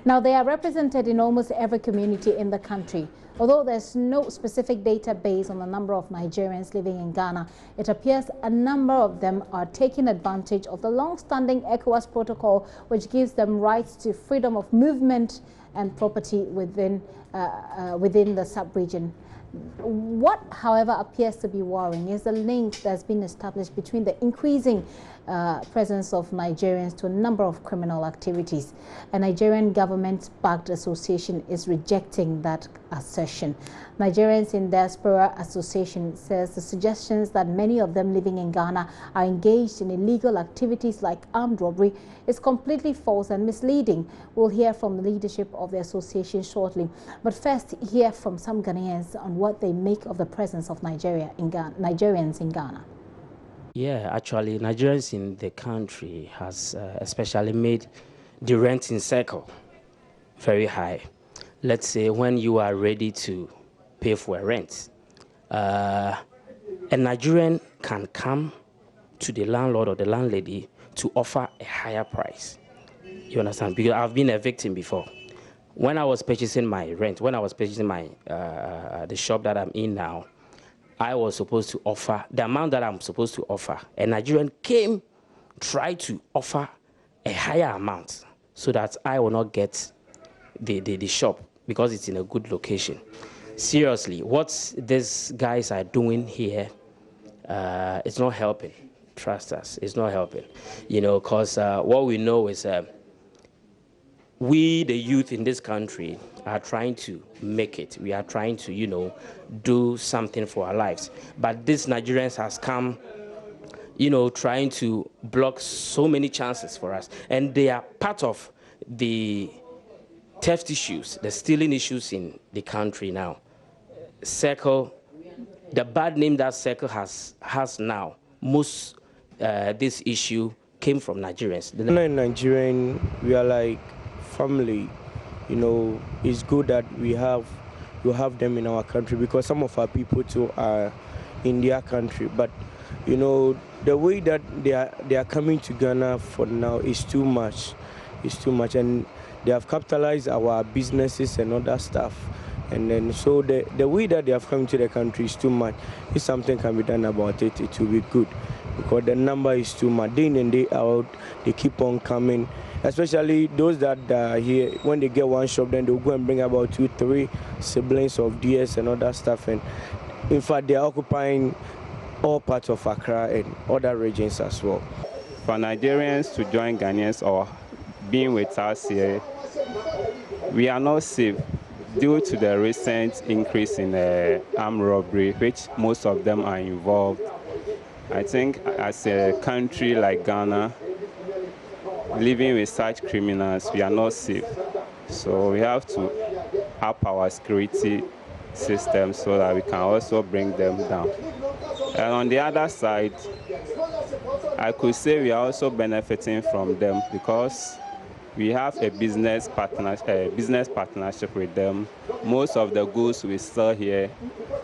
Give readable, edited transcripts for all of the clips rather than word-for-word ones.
Now, they are represented in almost every community in the country. Although there's no specific database on the number of Nigerians living in Ghana, it appears a number of them are taking advantage of the long-standing ECOWAS protocol, which gives them rights to freedom of movement and property within the sub-region. What, however, appears to be worrying is the link that's been established between the increasing presence of Nigerians to a number of criminal activities. A Nigerian government-backed association is rejecting that assertion. Nigerians in Diaspora Association says the suggestions that many of them living in Ghana are engaged in illegal activities like armed robbery is completely false and misleading. We'll hear from the leadership of the association shortly. But first, hear from some Ghanaians on what they make of the presence of Nigerians in Ghana. Yeah, actually, Nigerians in the country has especially made the renting cycle very high. Let's say when you are ready to pay for a rent, a Nigerian can come to the landlord or the landlady to offer a higher price. You understand? Because I've been a victim before. When I was purchasing my rent, when I was purchasing my the shop that I'm in now, I was supposed to offer the amount that I'm supposed to offer. A Nigerian came, tried to offer a higher amount so that I will not get the shop because it's in a good location. Seriously, what these guys are doing here, it's not helping. Trust us, it's not helping. You know, because what we know is we, the youth in this country, are trying to make it. We are trying to, you know, do something for our lives. But this Nigerians has come, you know, trying to block so many chances for us. And they are part of the theft issues, the stealing issues in the country now. Circle, the bad name that Circle has now, most this issue came from Nigerians. In Nigerian, we are like family. You know, it's good that we have them in our country because some of our people too are in their country. But you know, the way that they are coming to Ghana for now is too much. It's too much, and they have capitalized our businesses and other stuff. And then so the way that they have come to the country is too much. If something can be done about it, it will be good because the number is too much. Day in and day out, they keep on coming. Especially those that are here, when they get one shop, then they'll go and bring about 2-3 siblings of DS and other stuff. And in fact, they are occupying all parts of Accra and other regions as well. For Nigerians to join Ghanaians or being with us here, we are not safe due to the recent increase in armed robbery, which most of them are involved. I think as a country like Ghana, living with such criminals, we are not safe. So we have to up our security system so that we can also bring them down. And on the other side, I could say we are also benefiting from them because we have a business partnership with them. Most of the goods we sell here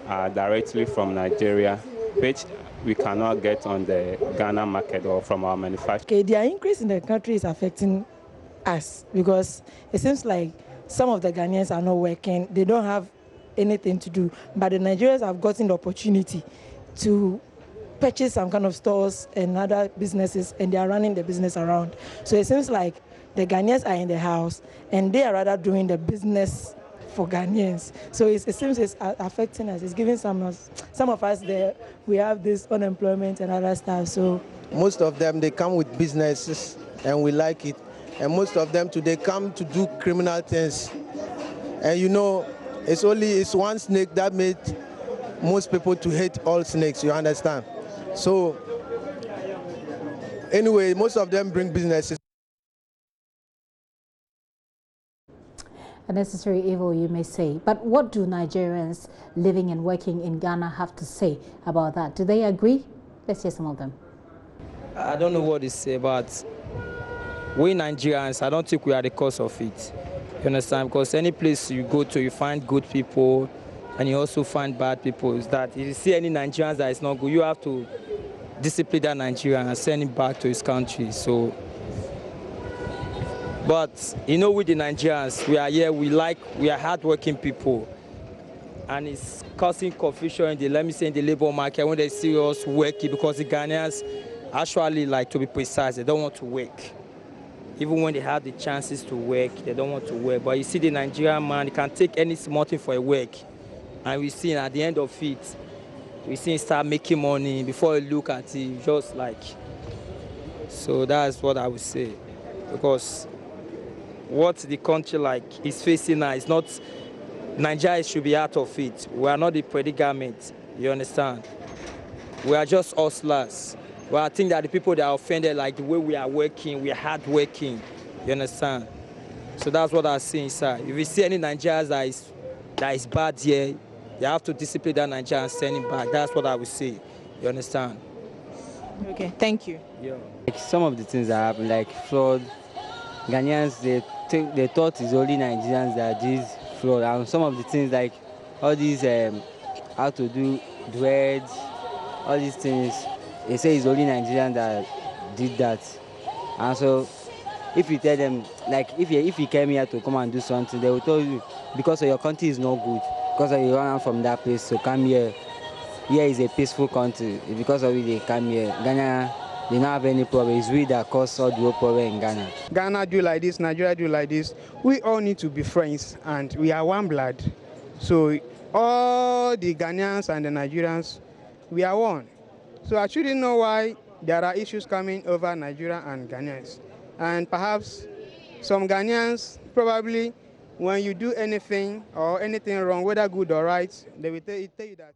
are directly from Nigeria, which we cannot get on the Ghana market or from our manufacturers. Okay, their increase in the country is affecting us because it seems like some of the Ghanaians are not working. They don't have anything to do. But the Nigerians have gotten the opportunity to purchase some kind of stores and other businesses, and they are running the business around. So it seems like the Ghanaians are in the house, and they are rather doing the business for Ghanaians. So it seems it's affecting us. It's giving some of us there. We have this unemployment and other stuff. So most of them, they come with businesses and we like it. And most of them they come to do criminal things. And you know, it's one snake that made most people to hate all snakes, you understand? So anyway, most of them bring businesses. A necessary evil, you may say. But what do Nigerians living and working in Ghana have to say about that? Do they agree? Let's hear some of them. I don't know what to say, but we Nigerians, I don't think we are the cause of it. You understand? Because any place you go to, you find good people, and you also find bad people. Is that if you see any Nigerians that is not good, you have to discipline that Nigerian and send him back to his country. So But you know, with the Nigerians, we are here, we are hardworking people. And it's causing confusion in the labor market when they see us working, because the Ghanaians actually, like, to be precise, they don't want to work. Even when they have the chances to work, they don't want to work. But you see the Nigerian man, he can take any small thing for a work. And we see at the end of it, we see him start making money. Before you look at it, just like. So that's what I would say. Because what the country like is facing now is not, Nigeria should be out of it. We are not the predicament, you understand? We are just hustlers. Well, I think that the people that are offended, like the way we are working, we are hard working, you understand? So that's what I see inside. If you see any Nigerians that is bad here, you have to discipline that Nigerian and send him back. That's what I would say, you understand? Okay, thank you. Yeah. Like some of the things that happen, like fraud, Ghanaians, they thought it's only Nigerians that did fraud, and some of the things like all these how to do dreads, all these things, they say it's only Nigerians that did that. And so if you tell them, like if you came here to come and do something, they will tell you because of your country is not good, because of you run out from that place to come here. Here is a peaceful country. Because of it they come here. Ghana, they don't have any problem. It's we that cause all the whole problem in Ghana. Ghana do like this, Nigeria do like this. We all need to be friends, and we are one blood. So all the Ghanaians and the Nigerians, we are one. So I shouldn't know why there are issues coming over Nigeria and Ghanaians. And perhaps some Ghanaians, probably, when you do anything or anything wrong, whether good or right, they will tell you that.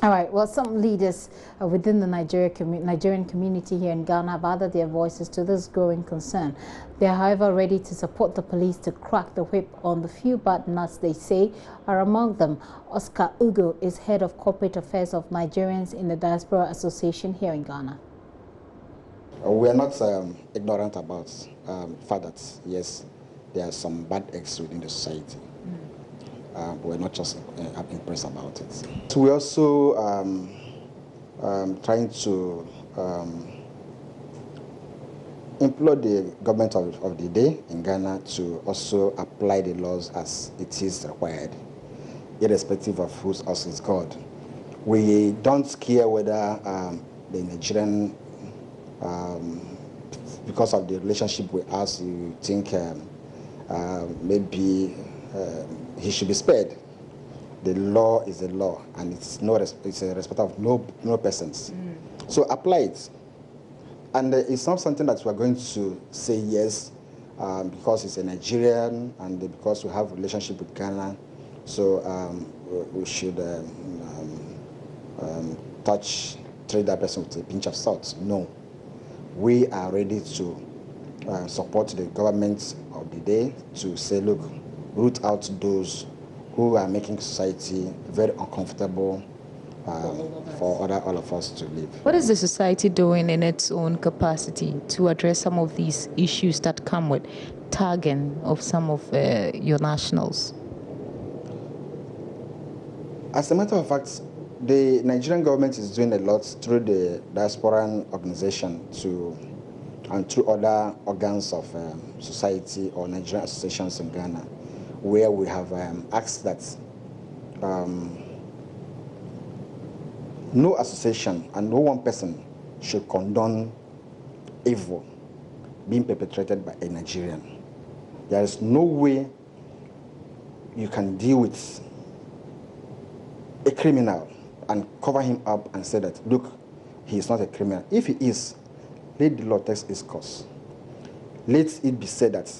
All right, well, some leaders within the Nigerian community here in Ghana have added their voices to this growing concern. They are, however, ready to support the police to crack the whip on the few bad nuts they say are among them. Oscar Ugo is head of corporate affairs of Nigerians in the Diaspora Association here in Ghana. We are not ignorant about the fact that, yes, there are some bad eggs within the society. We're not just impressed about it. So we're also trying to implore the government of the day in Ghana to also apply the laws as it is required, irrespective of whose house is God. We don't care whether the Nigerian, because of the relationship with us, you think maybe he should be spared. The law is the law, and it's a respect of no persons. So apply it, and it's not something that we're going to say yes because it's a Nigerian and because we have a relationship with Ghana. So we should treat that person with a pinch of salt. No, we are ready to support the government of the day to say, look, root out those who are making society very uncomfortable for all of us to live. What is the society doing in its own capacity to address some of these issues that come with tagging of some of your nationals? As a matter of fact, the Nigerian government is doing a lot through the diaspora organization and through other organs of society or Nigerian associations in Ghana, where we have asked that no association and no one person should condone evil being perpetrated by a Nigerian. There is no way you can deal with a criminal and cover him up and say that, look, he is not a criminal. If he is, let the law take its course. Let it be said that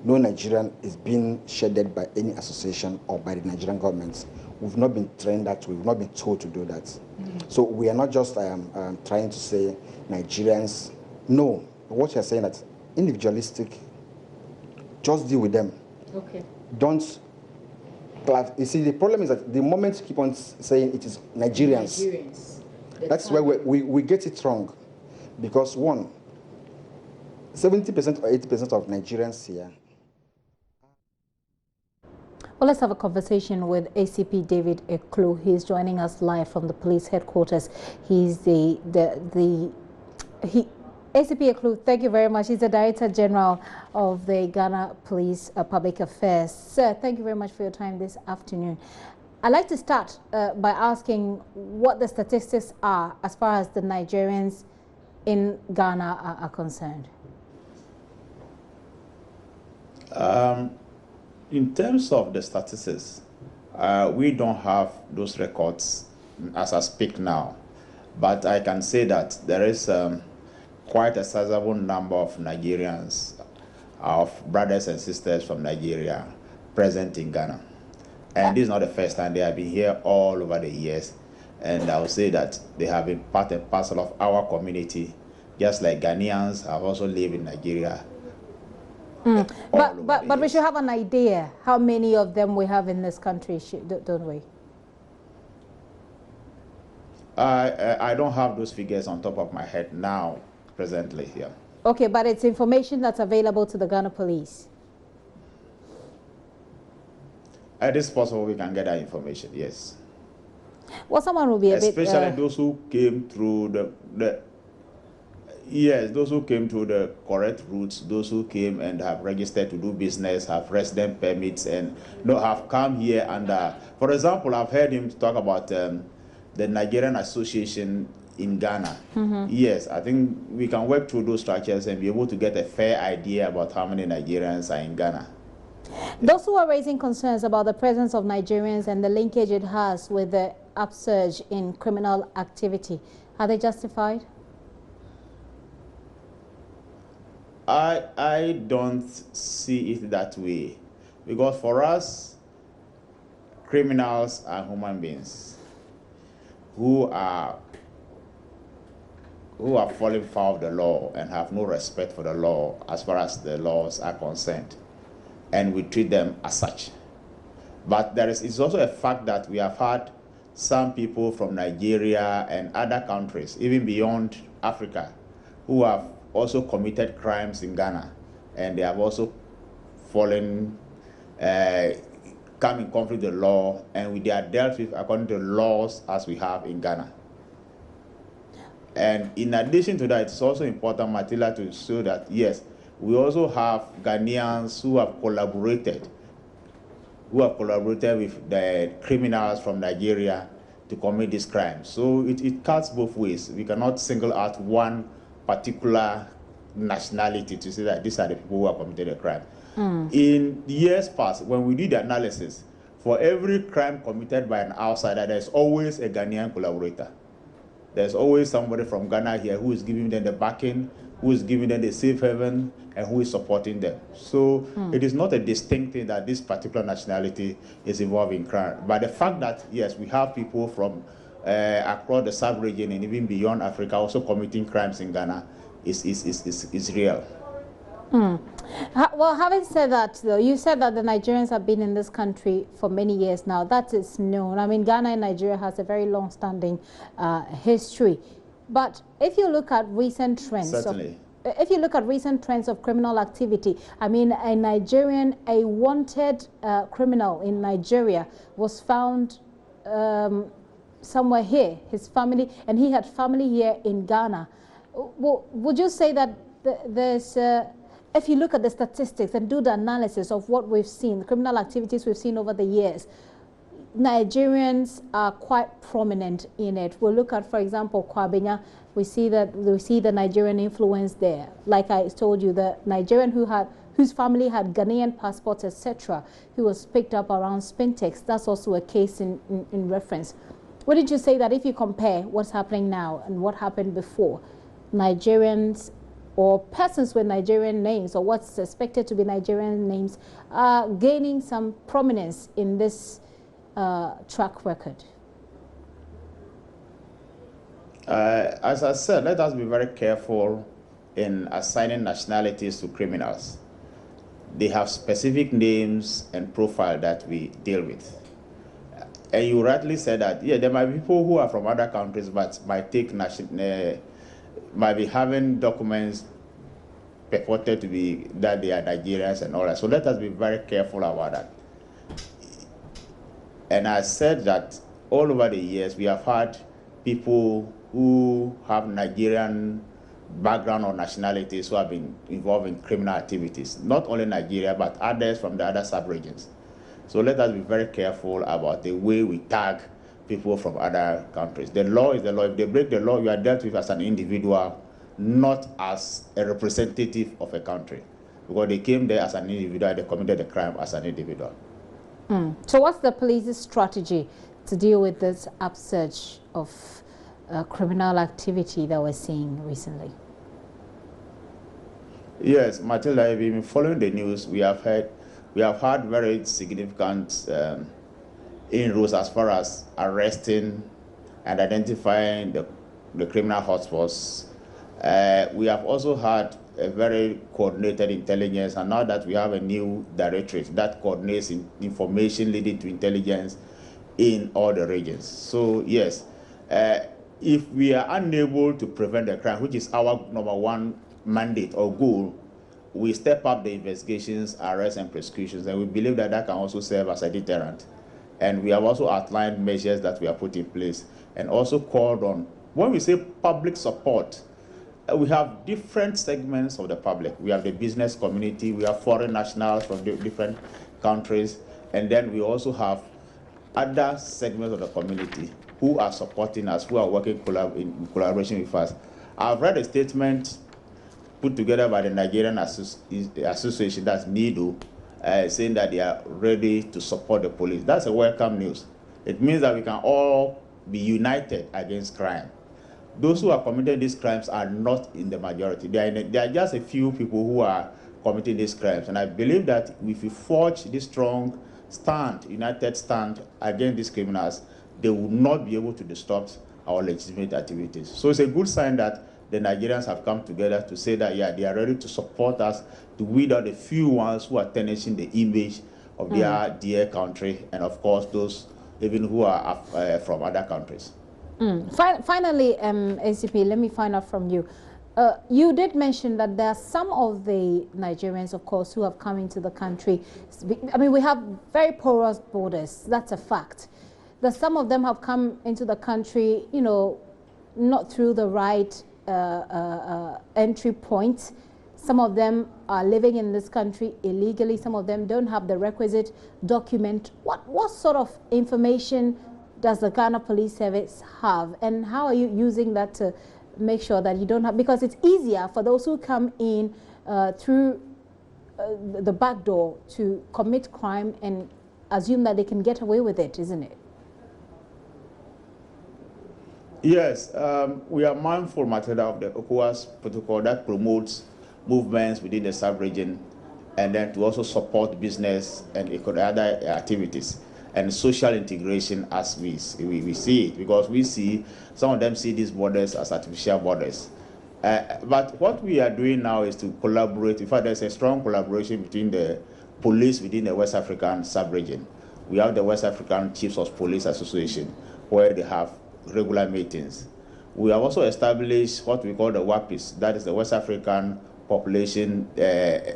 no Nigerian is being shaded by any association or by the Nigerian government. We've not been trained that, we've not been told to do that. So we are not just trying to say Nigerians. No, what you're saying that individualistic, just deal with them. Okay. Don't. You see, the problem is that the moment you keep on saying it is Nigerians. That's where we get it wrong. Because 70% or 80% of Nigerians here. Well, let's have a conversation with ACP David Eklu. He's joining us live from the police headquarters. He's ACP Eklu, thank you very much. He's the Director General of the Ghana Police Public Affairs. Sir, thank you very much for your time this afternoon. I'd like to start by asking what the statistics are as far as the Nigerians in Ghana are concerned. In terms of the statistics, we don't have those records as I speak now, but I can say that there is quite a sizable number of Nigerians, of brothers and sisters from Nigeria present in Ghana. And this is not the first time. They have been here all over the years. And I would say that they have been part and parcel of our community, just like Ghanaians have also lived in Nigeria. But we should have an idea how many of them we have in this country, don't we? I don't have those figures on top of my head now, presently here. Okay, but it's information that's available to the Ghana police. It is possible we can get that information, yes. Well, someone will be a bit... Especially those who came through yes, those who came through the correct routes, those who came and have registered to do business, have resident permits, and have come here. And, for example, I've heard him talk about the Nigerian Association in Ghana. Yes, I think we can work through those structures and be able to get a fair idea about how many Nigerians are in Ghana. Those who are raising concerns about the presence of Nigerians and the linkage it has with the upsurge in criminal activity, are they justified? I don't see it that way, because for us, criminals are human beings who are falling foul of the law and have no respect for the law as far as the laws are concerned, and we treat them as such. But it's also a fact that we have had some people from Nigeria and other countries, even beyond Africa, who have also committed crimes in Ghana, and they have also come in conflict with the law, and they are dealt with according to the laws as we have in Ghana. And in addition to that, it's also important, Matilda, to show that, yes, we also have Ghanaians who have collaborated with the criminals from Nigeria to commit this crime. So it cuts both ways. We cannot single out one particular nationality to say that these are the people who have committed a crime. In years past, when we did the analysis, for every crime committed by an outsider, there's always a Ghanaian collaborator. There's always somebody from Ghana here who is giving them the backing, who is giving them the safe haven, and who is supporting them. So it is not a distinct thing that this particular nationality is involved in crime. But the fact that, yes, we have people from across the sub-region and even beyond Africa also committing crimes in Ghana is real. Well, having said that, though, you said that the Nigerians have been in this country for many years now. That is known. I mean, Ghana and Nigeria has a very long-standing history. But if you look at recent trends... Certainly. If you look at recent trends of criminal activity, I mean, a wanted criminal in Nigeria was found somewhere here, his family, and he had family here in Ghana. Would you say that there's, if you look at the statistics and do the analysis of what we've seen, the criminal activities we've seen over the years, Nigerians are quite prominent in it. We'll look at, for example, Kwabena. We see the Nigerian influence there. Like I told you, the Nigerian whose family had Ghanaian passports, etc., who was picked up around Spintex. That's also a case in reference. What did you say that if you compare what's happening now and what happened before, Nigerians or persons with Nigerian names or what's suspected to be Nigerian names are gaining some prominence in this track record? As I said, let us be very careful in assigning nationalities to criminals. They have specific names and profile that we deal with. And you rightly said that, yeah, there might be people who are from other countries but might be having documents purported to be that they are Nigerians and all that. So let us be very careful about that. And I said that all over the years we have had people who have Nigerian background or nationalities who have been involved in criminal activities, not only Nigeria, but others from the other sub-regions. So let us be very careful about the way we tag people from other countries. The law is the law. If they break the law, you are dealt with as an individual, not as a representative of a country. Because they came there as an individual, they committed the crime as an individual. So what's the police's strategy to deal with this upsurge of criminal activity that we're seeing recently? Yes, Matilda, if you've been following the news, we have had very significant inroads as far as arresting and identifying the criminal hotspots. We have also had a very coordinated intelligence, and now that we have a new directorate that coordinates information leading to intelligence in all the regions. So yes, if we are unable to prevent the crime, which is our #1 mandate or goal, we step up the investigations, arrests, and prosecutions, and we believe that that can also serve as a deterrent. And we have also outlined measures that we have put in place and also called on, when we say public support, we have different segments of the public. We have the business community, we have foreign nationals from different countries, and then we also have other segments of the community who are supporting us, who are working in collaboration with us. I've read a statement put together by the Nigerian Association, that's NIDO, saying that they are ready to support the police. That's a welcome news. It means that we can all be united against crime. Those who are committing these crimes are not in the majority. There are just a few people who are committing these crimes. And I believe that if we forge this strong stand, united stand against these criminals, they will not be able to disrupt our legitimate activities. So it's a good sign that the Nigerians have come together to say that, yeah, they are ready to support us to weed out the few ones who are tarnishing the image of their dear country, and of course those even who are from other countries. Finally, ACP, let me find out from you. You did mention that there are some of the Nigerians, of course, who have come into the country. I mean, we have very porous borders. That's a fact. That some of them have come into the country, you know, not through the right entry point. Some of them are living in this country illegally. Some of them don't have the requisite document. What sort of information does the Ghana Police Service have, and how are you using that to make sure that you don't have, because it's easier for those who come in through the back door to commit crime and assume that they can get away with it, isn't it? Yes, we are mindful, Matilda, of the ECOWAS protocol that promotes movements within the sub-region, and then to also support business and other activities and social integration as we see it, because we see some of them see these borders as artificial borders. But what we are doing now is to collaborate. In fact, there's a strong collaboration between the police within the West African sub-region. We have the West African Chiefs of Police Association, where they have regular meetings. We have also established what we call the WAPIS, that is the West African Population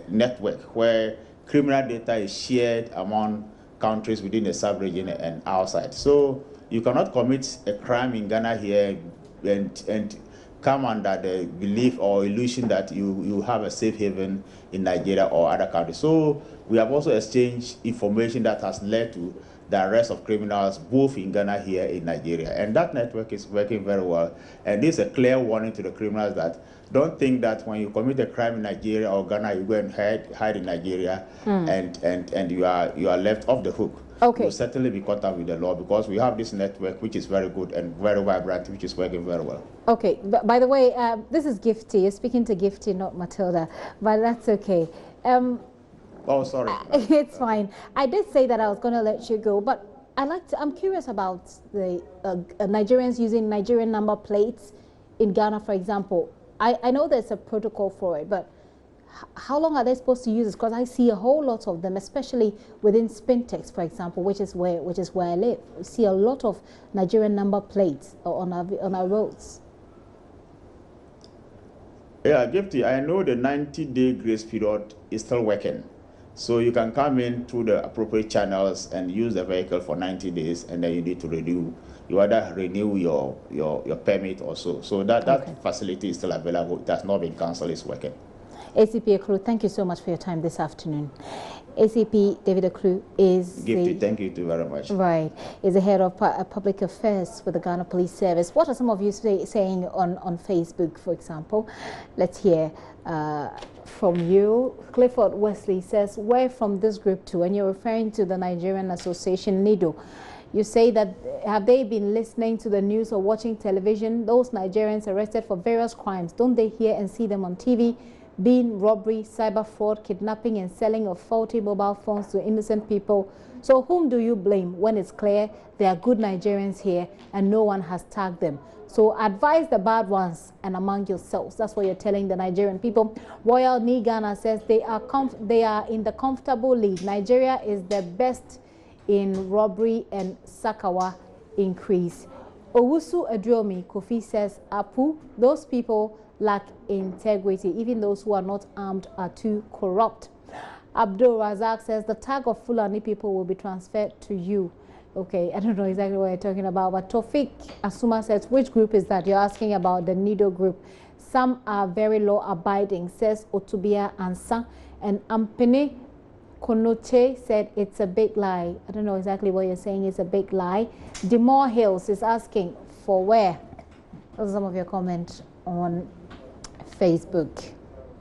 Network, where criminal data is shared among countries within the sub-region and outside. So you cannot commit a crime in Ghana here and come under the belief or illusion that you have a safe haven in Nigeria or other countries. So we have also exchanged information that has led to the arrest of criminals both in Ghana here in Nigeria. And that network is working very well. And this is a clear warning to the criminals that don't think that when you commit a crime in Nigeria or Ghana, you go and hide in Nigeria and you are left off the hook. Okay. You'll certainly be caught up with the law, because we have this network which is very good and very vibrant, which is working very well. Okay. By the way, this is Gifty. You're speaking to Gifty, not Matilda, but that's okay. Oh, sorry. It's fine. I did say that I was going to let you go, but I'm curious about the Nigerians using Nigerian number plates in Ghana, for example. I know there's a protocol for it, but how long are they supposed to use this? Because I see a whole lot of them, especially within Spintex, for example, which is where I live. We see a lot of Nigerian number plates on our roads. Yeah, Gifty, I know the 90-day grace period is still working. So you can come in through the appropriate channels and use the vehicle for 90 days, and then you need to renew. You either renew your permit or so. So that facility is still available. It has not been cancelled. It's working. ACP Ekru, thank you so much for your time this afternoon. ACP David Ekru is thank you very much. Right, is the head of public affairs for the Ghana Police Service. What are some of you saying on Facebook, for example? Let's hear from you. Clifford Wesley says, "Where from this group to?" And you're referring to the Nigerian Association, NIDO. You say that, have they been listening to the news or watching television? Those Nigerians arrested for various crimes, don't they hear and see them on TV? Being robbery, cyber fraud, kidnapping and selling of faulty mobile phones to innocent people. So whom do you blame when it's clear there are good Nigerians here and no one has tagged them? So advise the bad ones and among yourselves. That's what you're telling the Nigerian people. Royal Nigana says they are in the comfortable lead. Nigeria is the best in robbery and Sakawa increase. Owusu Adromi Kofi says, Apu, those people lack integrity. Even those who are not armed are too corrupt. Abdul Razak says the tag of Fulani people will be transferred to you. Okay, I don't know exactly what you're talking about, but Tofik Asuma says, which group is that? You're asking about the NIDO group. Some are very law-abiding, says Otubia Ansa. And Ampene Konoche said it's a big lie. I don't know exactly what you're saying. It's a big lie. Demore Hills is asking for where? Those are some of your comments on Facebook.